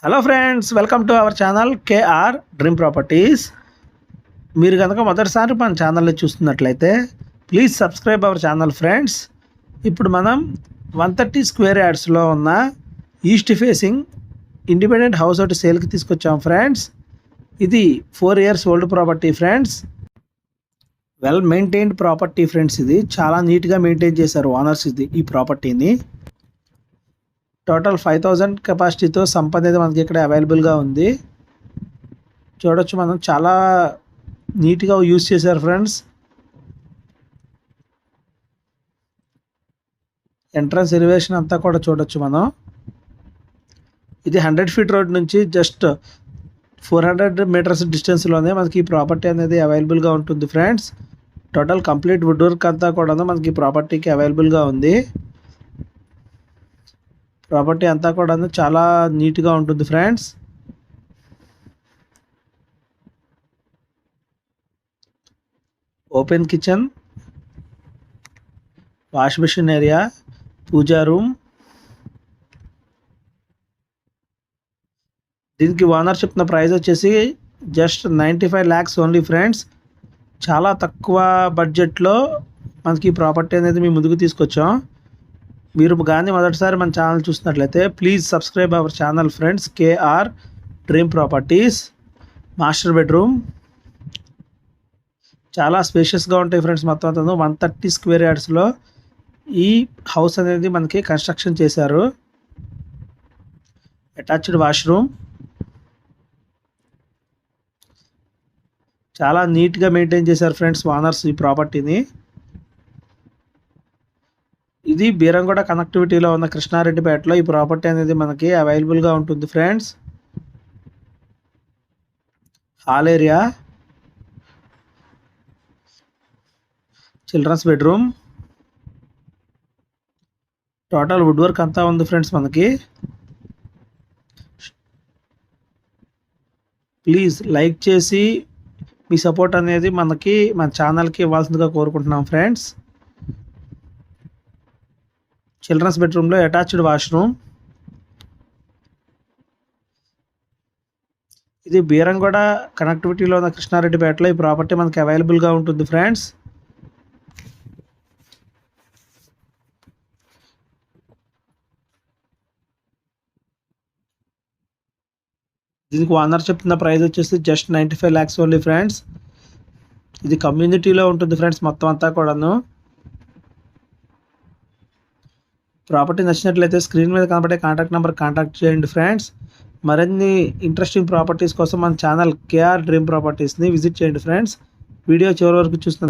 Hello friends, welcome to our channel KR dream properties. మీరు కనుక మొదటిసారి మన ఛానల్ని చూస్తున్నట్లయితే please subscribe our channel friends. ఇప్పుడు మనం 130 స్క్వేర్ యార్డ్స్లో ఉన్న ఈస్ట్ ఫేసింగ్ ఇండిపెండెంట్ హౌస్ ఒకటి సేల్కి తీసుకొచ్చాం ఫ్రెండ్స్. ఇది 4 years old property friends. Well maintained property friends. ఇది చాలా నీట్గా మెయింటైన్ చేశారు ఓనర్స్ ఈ ప్రాపర్టీని. టోటల్ 5000 కెపాసిటీతో సంప్ అనేది మనకి ఇక్కడ అవైలబుల్గా ఉంది. చూడొచ్చు, మనం చాలా నీట్గా యూజ్ చేశారు ఫ్రెండ్స్. ఎంట్రన్స్ ఎలివేషన్ అంతా కూడా చూడొచ్చు మనం. ఇది 100 feet రోడ్ నుంచి జస్ట్ 400 meters డిస్టెన్స్లోనే మనకి ఈ ప్రాపర్టీ అనేది అవైలబుల్గా ఉంటుంది friends. Total complete would work అంతా కూడా మనకి ప్రాపర్టీకి అవైలబుల్గా ఉంది. ప్రాపర్టీ అంతా కూడా చాలా నీట్గా ఉంటుంది friends. Open kitchen, wash machine area, pooja room. దీనికి ఓనర్ చెప్పిన ప్రైస్ వచ్చేసి జస్ట్ 95 lakhs ఓన్లీ ఫ్రెండ్స్. చాలా తక్కువ బడ్జెట్లో మనకి ప్రాపర్టీ అనేది మేము ముందుకు తీసుకొచ్చాం. మీరు కానీ మొదటిసారి మన ఛానల్ చూసినట్లయితే please subscribe our channel friends. KR dream properties. Master bedroom చాలా స్పేషియస్గా ఉంటాయి ఫ్రెండ్స్. మొత్తం అంతా 130 స్క్వేర్ యార్డ్స్లో ఈ హౌస్ అనేది మనకి కన్స్ట్రక్షన్ చేశారు. Attached washroom. చాలా నీట్గా మెయింటైన్ చేశారు ఫ్రెండ్స్ ఓనర్స్ ఈ ప్రాపర్టీని. ఇది బీరంగూడ కనెక్టివిటీలో ఉన్న కృష్ణారెడ్డిపేటలో ఈ ప్రాపర్టీ అనేది మనకి అవైలబుల్గా ఉంటుంది friends. Hall area, children's bedroom. Total wood work అంతా ఉంది ఫ్రెండ్స్ మనకి. ప్లీజ్ లైక్ చేసి మీ సపోర్ట్ అనేది మనకి మన ఛానల్కి ఇవ్వాల్సిందిగా కోరుకుంటున్నాం ఫ్రెండ్స్. చిల్డ్రన్స్ బెడ్రూమ్లో అటాచ్డ్ వాష్రూమ్. ఇది బీరంగూడ కనెక్టివిటీలో ఉన్న కృష్ణారెడ్డిపేటలో ఈ ప్రాపర్టీ మనకి అవైలబుల్గా ఉంటుంది ఫ్రెండ్స్. దీనికి ఓనర్ చెప్తున్న ప్రైస్ వచ్చేసి జస్ట్ 95 lakhs ఓన్లీ ఫ్రెండ్స్. ఇది కమ్యూనిటీలో ఉంటుంది ఫ్రెండ్స్ మొత్తం అంతా కూడాను. ప్రాపర్టీ నచ్చినట్లయితే స్క్రీన్ మీద కనబడే కాంటాక్ట్ నెంబర్ కాంటాక్ట్ చేయండి ఫ్రెండ్స్. మరిన్ని ఇంట్రెస్టింగ్ ప్రాపర్టీస్ కోసం మన ఛానల్ కేఆర్ డ్రీమ్ ప్రాపర్టీస్ని విజిట్ చేయండి ఫ్రెండ్స్. వీడియో చివరి వరకు చూస్తున్నారు.